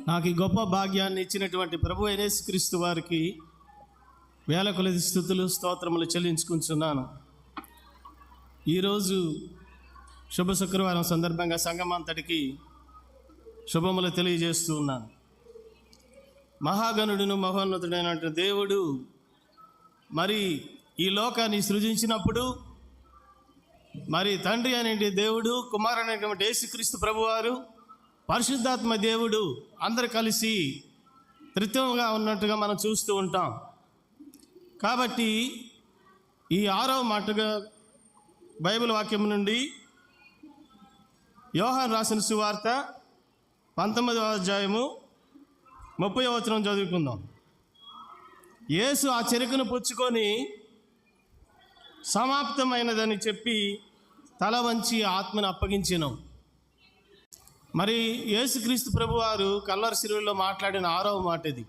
నాకు ఈ గొప్ప భాగ్యాన్ని ఇచ్చినటువంటి ప్రభు యేసుక్రీస్తు వారికి వేల కొలది స్తుతులు స్తోత్రములు చెల్లించుకుంటున్నాను. ఈరోజు శుభ శుక్రవారం సందర్భంగా సంఘమంతటికి శుభములు తెలియజేస్తూ ఉన్నాను. మహాగణుడును మహోన్నతుడైనటువంటి దేవుడు మరి ఈ లోకాన్ని సృజించినప్పుడు మరి తండ్రి అనేటి దేవుడు, కుమారుడైనటువంటి యేసుక్రీస్తు ప్రభువారు, పరిశుద్ధాత్మ దేవుడు అందరు కలిసి త్రిత్వంగా ఉన్నట్టుగా మనం చూస్తూ ఉంటాం. కాబట్టి ఈ 6వ మాటగా బైబిల్ వాక్యం నుండి యోహాను రాసిన సువార్త 19వ అధ్యాయము 30వ వచనం చదువుకుందాం. యేసు ఆ చెరుకును పుచ్చుకొని సమాప్తమైనదని చెప్పి తల వంచి ఆత్మను అప్పగించెను. మరి యేసుక్రీస్తు ప్రభువారు కల్వరి శిలువలో మాట్లాడిన 6వ మాట ఇది.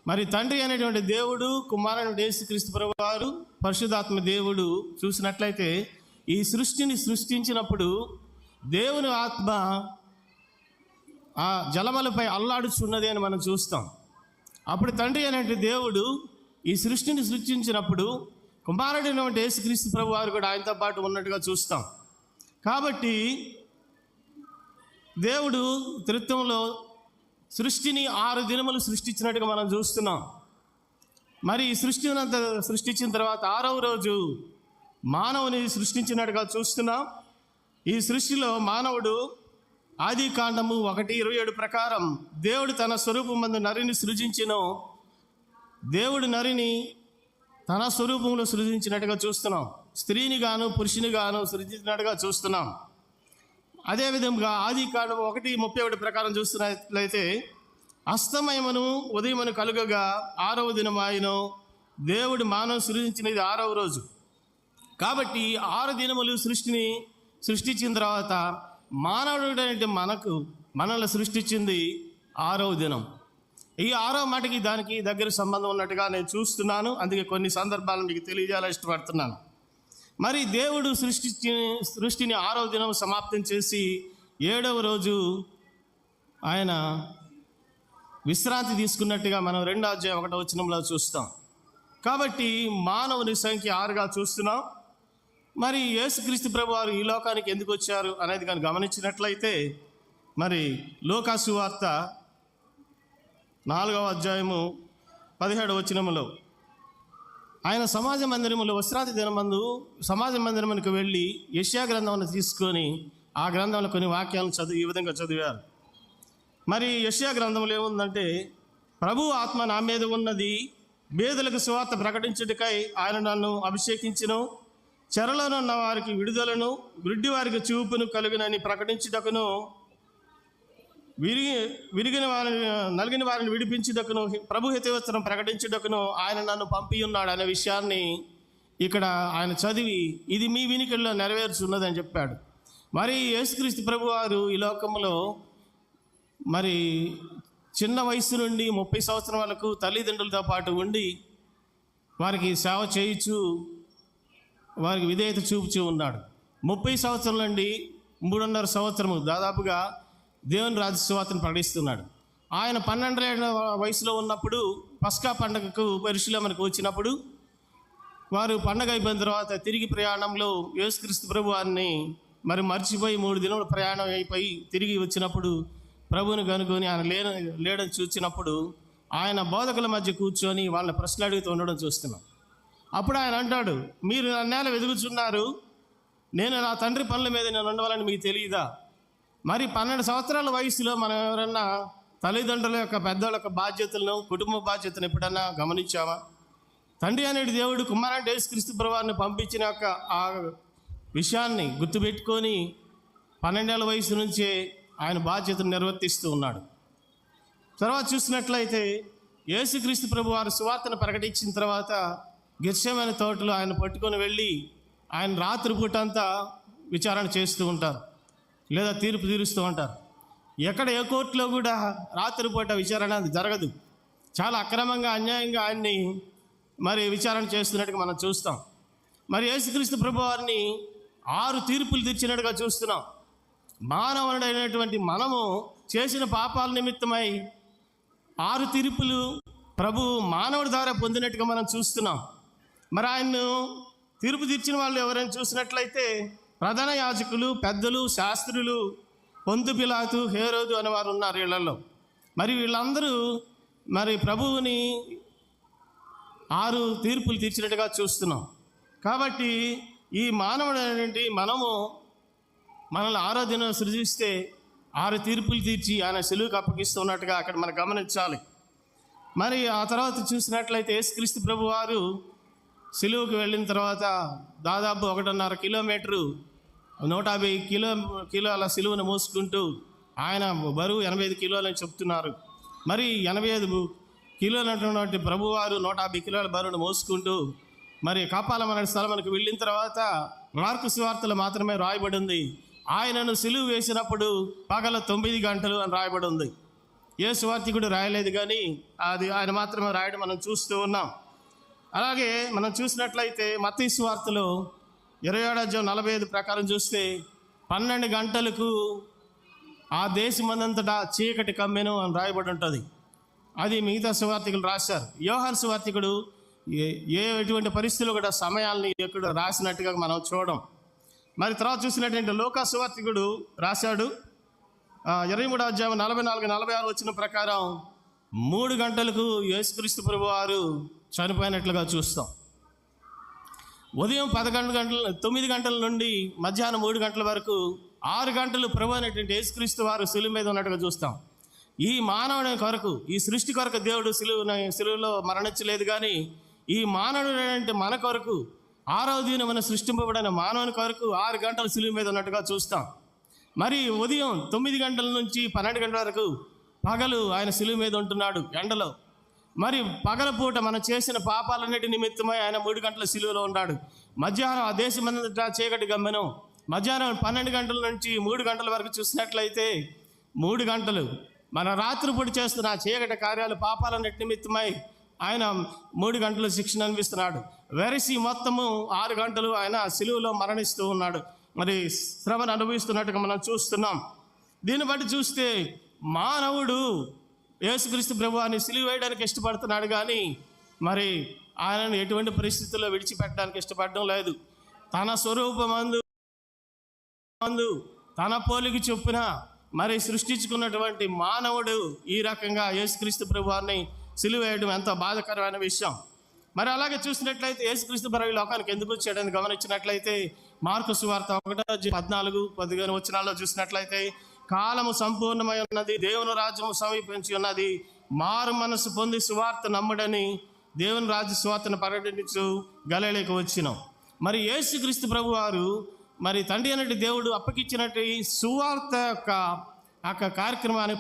మరి తండ్రి అనేటువంటి దేవుడు, కుమారుడు యేసుక్రీస్తు ప్రభువారు, పరిశుద్ధాత్మ దేవుడు చూసినట్లయితే ఈ సృష్టిని సృష్టించినప్పుడు దేవుని ఆత్మ ఆ జలములపై అల్లాడుచున్నది అని మనం చూస్తాం. అప్పుడు తండ్రి అనేటువంటి దేవుడు ఈ సృష్టిని సృష్టించినప్పుడు కుమారుడైనటువంటి యేసుక్రీస్తు ప్రభువారు కూడా ఆయనతో పాటు ఉన్నట్టుగా చూస్తాం. కాబట్టి దేవుడు త్రిత్వంలో సృష్టిని 6 దినములు సృష్టించినట్టుగా మనం చూస్తున్నాం. మరి ఈ సృష్టినంతా సృష్టించిన తర్వాత 6వ రోజు మానవుని సృష్టించినట్టుగా చూస్తున్నాం. ఈ సృష్టిలో మానవుడు ఆది కాండము 1:27 ప్రకారం దేవుడు తన స్వరూపమందు నరిని సృజించెను. దేవుడు నరిని తన స్వరూపంలో సృజించినట్టుగా చూస్తున్నాం. స్త్రీని గాను పురుషుని గాను సృజించినట్టుగా చూస్తున్నాం. అదేవిధంగా ఆది కాండం 1:31 ప్రకారం చూస్తున్నట్లయితే అస్తమయమును ఉదయమును కలుగగా 6వ దినమాయను. దేవుడు మానవ సృజించినది 6వ రోజు. కాబట్టి 6 దినములు సృష్టిని సృష్టించిన తర్వాత మానవుడు మనల్ని సృష్టించింది 6వ దినం. ఈ 6వ మాటకి దానికి దగ్గర సంబంధం ఉన్నట్టుగా నేను చూస్తున్నాను. అందుకే కొన్ని సందర్భాలను మీకు తెలియజేయాలని ఇష్టపడుతున్నాను. మరి దేవుడు సృష్టిని 6వ దినం సమాప్తం చేసి 7వ రోజు ఆయన విశ్రాంతి తీసుకున్నట్టుగా మనం 2వ అధ్యాయం 1వ వచనంలో చూస్తాం. కాబట్టి మానవుని సంఖ్య 6గా చూస్తున్నాం. మరి యేసుక్రీస్తు ప్రభువారు ఈ లోకానికి ఎందుకు వచ్చారు అనేది కానీ గమనించినట్లయితే మరి లూకా సువార్త 4వ అధ్యాయము 17వ వచనములో ఆయన సమాజ మందిరములో విశ్రాంతి దినమందు సమాజ మందిరమునికి వెళ్ళి యెషయా గ్రంథమును తీసుకొని ఆ గ్రంథంలో కొన్ని వాక్యాలను ఈ విధంగా చదివారు. మరి యెషయా గ్రంథంలో ఏముందంటే, ప్రభు ఆత్మ నా మీద ఉన్నది, బేదలకు సువార్త ప్రకటించుటకై ఆయన నన్ను అభిషేకించును, చెరలోనున్న ఉన్న వారికి విడుదలను, గుడ్డి వారికి చూపును కలుగునని ప్రకటించుటకును, విరిగిన వారిని నలిగిన వారిని విడిపించుటకును, ప్రభు హితవచనం ప్రకటించుటకును ఆయన నన్ను పంపి ఉన్నాడు అనే విషయాన్ని ఇక్కడ ఆయన చదివి ఇది మీ వినికిడిలో నెరవేర్చున్నదని చెప్పాడు. మరి యేసుక్రీస్తు ప్రభువారు ఈ లోకంలో మరి చిన్న వయసు నుండి 30 సంవత్సరం వరకు తల్లిదండ్రులతో పాటు ఉండి వారికి సేవ చేయించు, వారికి విధేయత చూపుచూ ఉన్నాడు. 30 సంవత్సరం నుండి 3.5 సంవత్సరము దాదాపుగా దేవుని రాజ్య సువార్తను ప్రకటిస్తున్నాడు. ఆయన 12 ఏళ్ల వయసులో ఉన్నప్పుడు పస్కా పండుగకు యెరూషలేముకు వచ్చినప్పుడు వారు పండగ అయిపోయిన తర్వాత తిరిగి ప్రయాణంలో యేసుక్రీస్తు ప్రభువారిని మరి మర్చిపోయి 3 దినముల ప్రయాణం అయిపోయి తిరిగి వచ్చినప్పుడు ప్రభువుని కనుగొని ఆయన లేడని చూసినప్పుడు ఆయన బోధకుల మధ్య కూర్చొని వాళ్ళని ప్రశ్నలు అడుగుతూ ఉండడం చూస్తున్నాం. అప్పుడు ఆయన అంటాడు, మీరు నన్నేల వెదుగుచున్నారు, నేను నా తండ్రి పనుల మీద నేను ఉండవాలని మీకు తెలియదా? మరి 12 సంవత్సరాల వయసులో మనం ఎవరన్నా తల్లిదండ్రుల యొక్క పెద్దల యొక్క బాధ్యతలను, కుటుంబ బాధ్యతను ఎప్పుడన్నా గమనించామా? తండ్రి అనేటి దేవుడు కుమారుడు యేసుక్రీస్తు ప్రభువారిని పంపించిన యొక్క ఆ విషయాన్ని గుర్తుపెట్టుకొని 12 ఏళ్ల వయసు నుంచే ఆయన బాధ్యతను నిర్వర్తిస్తూ ఉన్నాడు. తర్వాత చూసినట్లయితే యేసుక్రీస్తు ప్రభువారు సువార్తను ప్రకటించిన తర్వాత గెత్సేమనే తోటలో ఆయన పట్టుకొని వెళ్ళి ఆయన రాత్రి పూటంతా విచారణ చేస్తూ ఉంటారు, లేదా తీర్పు తీరుస్తూ ఉంటారు. ఎక్కడ ఏ కోర్టులో కూడా రాత్రిపూట విచారణ జరగదు. చాలా అక్రమంగా, అన్యాయంగా ఆయన్ని మరి విచారణ చేస్తున్నట్టుగా మనం చూస్తాం. మరి యేసుక్రీస్తు ప్రభువారిని 6 తీర్పులు తీర్చినట్టుగా చూస్తున్నాం. మానవుడైనటువంటి మనము చేసిన పాపాల నిమిత్తమై 6 తీర్పులు ప్రభు మానవుడి ద్వారా పొందినట్టుగా మనం చూస్తున్నాం. మరి ఆయన్ను తీర్పు తీర్చిన వాళ్ళు ఎవరైనా చూసినట్లయితే ప్రధాన యాజకులు, పెద్దలు, శాస్త్రులు, పొంతు పిలాతు, హేరోదు అనేవారు ఉన్నారు వీళ్ళల్లో. మరి వీళ్ళందరూ మరి ప్రభువుని 6 తీర్పులు తీర్చినట్టుగా చూస్తున్నాం. కాబట్టి ఈ మానవుడు ఏంటి, మనల్ని 6వ దినం సృజిస్తే 6 తీర్పులు తీర్చి ఆయన సిలువుకు అప్పగిస్తున్నట్టుగా అక్కడ మనం గమనించాలి. మరి ఆ తర్వాత చూసినట్లయితే యేసుక్రీస్తు ప్రభు వారు సిలువుకు వెళ్ళిన తర్వాత దాదాపు 1.5 కిలోమీటరు 150 కిలోల సిలువను మోసుకుంటూ, ఆయన బరువు 85 కిలోలని చెప్తున్నారు. మరి 85 కిలోలు అంటున్నటువంటి ప్రభువారు 150 కిలోల బరువును మోసుకుంటూ మరి కాపాలమనే స్థలమునకు వెళ్ళిన తర్వాత మార్కు సువార్తలు మాత్రమే రాయబడి ఉంది, ఆయనను సిలువ వేసినప్పుడు పగల 9 గంటలు అని రాయబడి ఉంది. ఏ సువార్తికుడు రాయలేదు, కానీ అది ఆయన మాత్రమే రాయడం మనం చూస్తూ ఉన్నాం. అలాగే మనం చూసినట్లయితే మత్తయి సువార్తలో 27:45 ప్రకారం చూస్తే 12 గంటలకు ఆ దేశమందంతటా చీకటి కమ్మెను అని రాయబడి ఉంటుంది. అది మిగతా సువార్తికులు రాశారు. యోహాను సువార్తికుడు ఎటువంటి పరిస్థితుల్లో కూడా సమయాల్ని ఎక్కడ రాసినట్టుగా మనం చూడం. మరి తర్వాత చూసినటువంటి లూకా సువార్తికుడు రాశాడు 23:44-46 వచ్చిన ప్రకారం 3 గంటలకు యేసుక్రీస్తు ప్రభు వారు చనిపోయినట్లుగా చూస్తాం. ఉదయం 9 గంటల నుండి మధ్యాహ్నం 3 గంటల వరకు 6 గంటలు ప్రభు అనేటువంటి యేసుక్రీస్తు వారు సిలువ మీద ఉన్నట్టుగా చూస్తాం. ఈ మానవుని కొరకు, ఈ సృష్టి కొరకు దేవుడు సిలువలో మరణించలేదు, కానీ ఈ మానవుడు అంటే మన కొరకు 6వ దినమున సృష్టింపబడిన మానవుని కొరకు 6 గంటలు సిలువ మీద ఉన్నట్టుగా చూస్తాం. మరి ఉదయం 9 గంటల నుంచి 12 గంటల వరకు పగలు ఆయన సిలువ మీద ఉంటున్నాడు ఎండలో. మరి పగలపూట మనం చేసిన పాపాలన్నిటి నిమిత్తమై ఆయన 3 గంటల సిలువలో ఉన్నాడు. మధ్యాహ్నం ఆ దేశమంతటా చీకటి గమ్మెను. మధ్యాహ్నం 12 గంటల నుంచి 3 గంటల వరకు చూసినట్లయితే 3 గంటలు మన రాత్రిపూట చేస్తున్న చీకటి కార్యాలు, పాపాలన్నిటి నిమిత్తమై ఆయన 3 గంటలు శిక్షణ అనిపిస్తున్నాడు. వెరసి మొత్తము 6 గంటలు ఆయన సిలువలో మరణిస్తూ ఉన్నాడు. మరి శ్రమను అనుభవిస్తున్నట్టుగా మనం చూస్తున్నాం. దీన్ని బట్టి చూస్తే మానవుడు యేసుక్రీస్తు ప్రభువాన్ని సిలువ వేయడానికి ఇష్టపడుతున్నాడు, కానీ మరి ఆయనను ఎటువంటి పరిస్థితుల్లో విడిచిపెట్టడానికి ఇష్టపడడం లేదు. తన స్వరూపమందు తన పోలిక చొప్పున మరి సృష్టించుకున్నటువంటి మానవుడు ఈ రకంగా యేసుక్రీస్తు ప్రభువాన్ని సిలువ వేయడం ఎంతో బాధాకరమైన విషయం. మరి అలాగే చూసినట్లయితే యేసుక్రీస్తు ప్రభు లోకానికి ఎందుకు వచ్చాడని గమనించినట్లయితే మార్కు సువార్త 1:14-15 వచనాల్లో చూసినట్లయితే కాలము సంపూర్ణమై ఉన్నది, దేవుని రాజ్యము సమీపించి ఉన్నది, మారు మనసు పొంది సువార్త నమ్ముడని దేవుని రాజ్య సువార్తను ప్రకటించు గలిలయకు వచ్చినాం. మరి యేసుక్రీస్తు ప్రభు వారు మరి తండ్రి అనేటి దేవుడు అప్పగించినట్టు సువార్త యొక్క కార్యక్రమాన్ని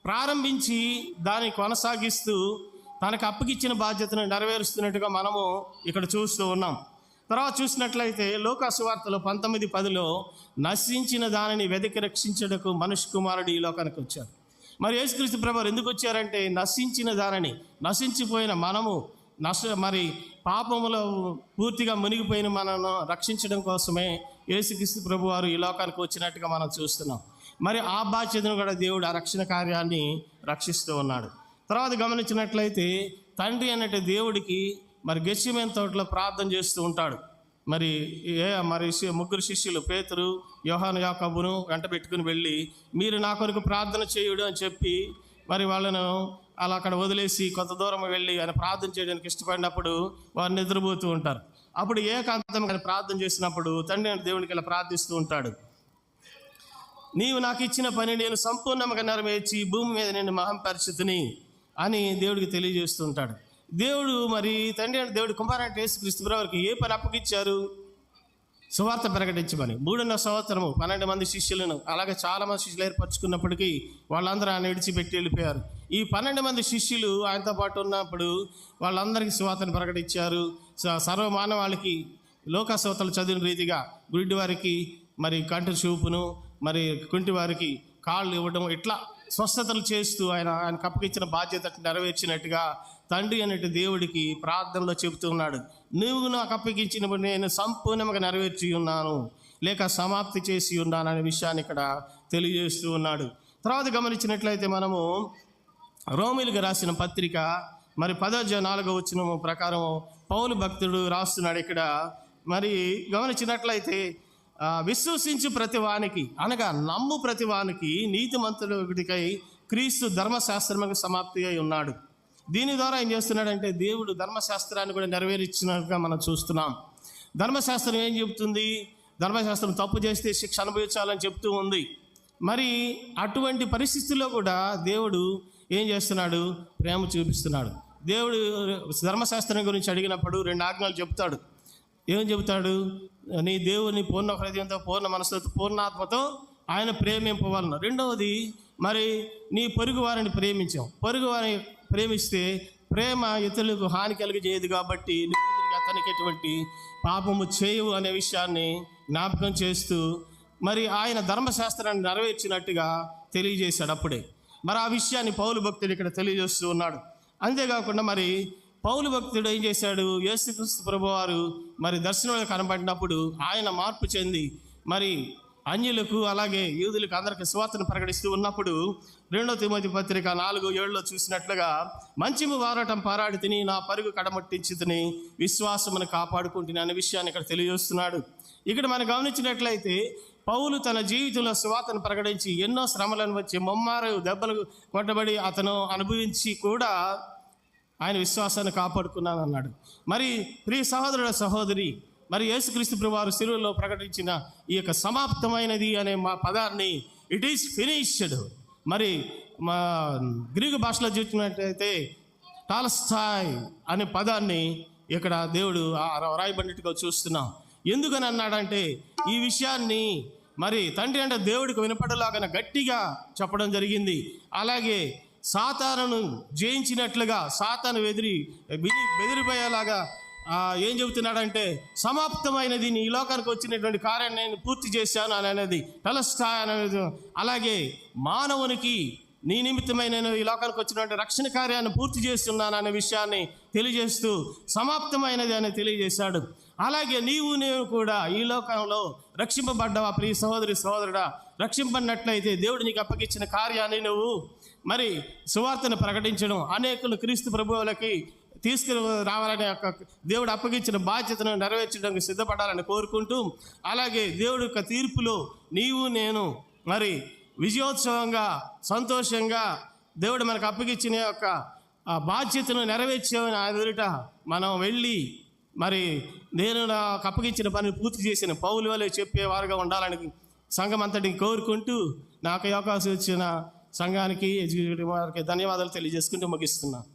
ప్రారంభించి దాన్ని కొనసాగిస్తూ తనకు అప్పగించిన బాధ్యతను నెరవేరుస్తున్నట్టుగా మనము ఇక్కడ చూస్తూ ఉన్నాం. తర్వాత చూసినట్లయితే లూకా సువార్తలో 19:10 నశించిన దానిని వెతికి రక్షించుటకు మనుష్య కుమారుడు ఈ లోకానికి వచ్చారు. మరి యేసుక్రీస్తు ప్రభువారు ఎందుకు వచ్చారంటే నశించిన దానిని, నశించిపోయిన మనము మరి పాపములో పూర్తిగా మునిగిపోయిన మనను రక్షించడం కోసమే యేసుక్రీస్తు ప్రభువారు ఈ లోకానికి వచ్చినట్టుగా మనం చూస్తున్నాం. మరి ఆ బాధ్యతను కూడా దేవుడు ఆ రక్షణ కార్యాన్ని రక్షిస్తూ ఉన్నాడు. తర్వాత గమనించినట్లయితే తండ్రి అన్నట్టు దేవుడికి మరి గెత్సేమనే తోటలో ప్రార్థన చేస్తూ ఉంటాడు. మరి 3 శిష్యులు పేతురు, యోహాను, యాకోబును వెంట పెట్టుకుని వెళ్ళి మీరు నా కొరకు ప్రార్థన చేయుడు అని చెప్పి మరి వాళ్ళను అలా అక్కడ వదిలేసి కొంత దూరం వెళ్ళి ఆయన ప్రార్థన చేయడానికి ఇష్టపడినప్పుడు వారు నిద్రపోతూ ఉంటారు. అప్పుడు ఏకాంతంగా ప్రార్థన చేసినప్పుడు తండ్రి అంటే దేవునికి ఇలా ప్రార్థిస్తూ ఉంటాడు, నీవు నాకు ఇచ్చిన పని నేను సంపూర్ణంగా నెరవేర్చి భూమి మీద నేను మహంపరిచితిని అని దేవుడికి తెలియజేస్తూ ఉంటాడు. దేవుడు మరి తండ్రి అంటే దేవుడు కుమారుడు యేసుక్రీస్తు ప్రభువారికి ఏ పని అప్పగించారు? సువార్త ప్రకటించమని. 3.5 సంవత్సరము 12 మంది శిష్యులను, అలాగే చాలామంది శిష్యులు ఏర్పరచుకున్నప్పటికీ వాళ్ళందరూ ఆయన విడిచిపెట్టి వెళ్ళిపోయారు. ఈ 12 మంది శిష్యులు ఆయనతో పాటు ఉన్నప్పుడు వాళ్ళందరికీ సువార్తను ప్రకటించారు. సర్వమానవాళికి లోకసవతలు చదివిన రీతిగా గుడ్డి వారికి మరి కంటి చూపును, మరి కుంటి వారికి కాళ్ళు ఇవ్వడం, ఇట్లా స్వస్థతలు చేస్తూ ఆయనకు అప్పగించిన బాధ్యత నెరవేర్చినట్టుగా తండ్రి అనేటి దేవుడికి ప్రార్థనలో చెబుతూ ఉన్నాడు, నువ్వు నాకు అప్పగించినప్పుడు నేను సంపూర్ణంగా నెరవేర్చి ఉన్నాను లేక సమాప్తి చేసి ఉన్నాను అనే విషయాన్ని ఇక్కడ తెలియజేస్తూ ఉన్నాడు. తర్వాత గమనించినట్లయితే మనము రోమీయులకు రాసిన పత్రిక మరి 10:4 ప్రకారం పౌలు భక్తుడు రాస్తున్నాడు ఇక్కడ. మరి గమనించినట్లయితే విశ్వసించు ప్రతివానికి అనగా నమ్ము ప్రతివానికి నీతిమంతుడికై క్రీస్తు ధర్మశాస్త్రముకు సమాప్తి అయి ఉన్నాడు. దీని ద్వారా ఏం చేస్తున్నాడంటే దేవుడు ధర్మశాస్త్రాన్ని కూడా నెరవేర్చినట్టుగా మనం చూస్తున్నాం. ధర్మశాస్త్రం ఏం చెబుతుంది? ధర్మశాస్త్రం తప్పు చేస్తే శిక్ష అనుభవించాలని చెప్తూ ఉంది. మరి అటువంటి పరిస్థితుల్లో కూడా దేవుడు ఏం చేస్తున్నాడు? ప్రేమ చూపిస్తున్నాడు. దేవుడు ధర్మశాస్త్రం గురించి అడిగినప్పుడు 2 ఆజ్ఞలు చెప్తాడు. ఏం చెబుతాడు? నీ దేవుని పూర్ణ హృదయంతో, పూర్ణ మనసుతో, పూర్ణాత్మతో ఆయన ప్రేమింపవలను. రెండవది, మరి నీ పొరుగు వారిని ప్రేమించాం. పొరుగు వారిని ప్రేమిస్తే ప్రేమ ఇతరులకు హాని కలిగజేయదు కాబట్టి నువ్వు అతనికి ఎటువంటి పాపము చేయవు అనే విషయాన్ని జ్ఞాపకం చేస్తూ మరి ఆయన ధర్మశాస్త్రాన్ని నెరవేర్చినట్టుగా తెలియజేశాడు అప్పుడే. మరి ఆ విషయాన్ని పౌలు భక్తుడు ఇక్కడ తెలియజేస్తూ ఉన్నాడు. అంతేకాకుండా మరి పౌలు భక్తుడు ఏం చేశాడు? యేసుక్రీస్తు ప్రభువారు మరి దర్శనంలో కనబడినప్పుడు ఆయన మార్పు చెంది మరి అన్యులకు అలాగే యూదులకు అందరికీ సువార్తను ప్రకటిస్తూ ఉన్నప్పుడు 2 తిమోతి పత్రిక 4:7 చూసినట్లుగా మంచి పోరాటం పోరాడి తిని నా పరుగు కడముట్టించి తిని విశ్వాసమును కాపాడుకుంటుని అనే విషయాన్ని ఇక్కడ తెలియజేస్తున్నాడు. ఇక్కడ మనం గమనించినట్లయితే పౌలు తన జీవితంలో సువార్తను ప్రకటించి ఎన్నో శ్రమలను వచ్చి ముమ్మారు దెబ్బలు కొట్టబడి అతను అనుభవించి కూడా ఆయన విశ్వాసాన్ని కాపాడుకున్నాను అన్నాడు. మరి ప్రియ సహోదరుడు సహోదరి, మరి యేసుక్రీస్తు ప్రభువారు శిలువలో ప్రకటించిన ఈ యొక్క సమాప్తమైనది అనే మా పదాన్ని ఇట్ ఈస్ ఫినిష్డ్, మరి మా గ్రీకు భాషలో చూసినట్లయితే టాల్స్టాయ్ అనే పదాన్ని ఇక్కడ దేవుడు రాయబడినట్టుగా చూస్తున్నాం. ఎందుకని అన్నాడంటే ఈ విషయాన్ని మరి తండ్రి అంటే దేవుడికి వినపడలాగా గట్టిగా చెప్పడం జరిగింది. అలాగే సాతానును జయించినట్లుగా సాతాను బెదిరిపోయేలాగా ఏం చెబుతున్నాడంటే సమాప్తమైనది, నీ లోకానికి వచ్చినటువంటి కార్యాన్ని నేను పూర్తి చేశాను అని అనేది టలస్టాయ్ అనేది. అలాగే మానవునికి నీ నిమిత్తమై నేను ఈ లోకానికి వచ్చినటువంటి రక్షణ కార్యాన్ని పూర్తి చేస్తున్నాను అనే విషయాన్ని తెలియజేస్తూ సమాప్తమైనది అని తెలియజేశాడు. అలాగే నేను కూడా ఈ లోకంలో రక్షింపబడ్డావా ప్రియ సహోదరి సహోదరుడా? రక్షింపడినట్లయితే దేవుడు నీకు అప్పగించిన కార్యాన్ని నువ్వు మరి సువార్తను ప్రకటించడం, అనేకులు క్రీస్తు ప్రభువులకి తీసుకుని రావాలనే దేవుడు అప్పగించిన బాధ్యతను నెరవేర్చడానికి సిద్ధపడాలని కోరుకుంటూ, అలాగే దేవుడి యొక్క తీర్పులో నీవు నేను మరి విజయోత్సవంగా సంతోషంగా దేవుడు మనకు అప్పగించిన యొక్క బాధ్యతను నెరవేర్చామని ఎదుట మనం వెళ్ళి మరి నేను నాకు అప్పగించిన పనిని పూర్తి చేసిన పౌలు వలె చెప్పేవారుగా ఉండాలని సంఘం అంతటికి కోరుకుంటూ నాకు అవకాశం ఇచ్చిన సంఘానికి ఎగ్జిక్యూటివ్ వారికి ధన్యవాదాలు తెలియజేసుకుంటూ ముగిస్తున్నాను.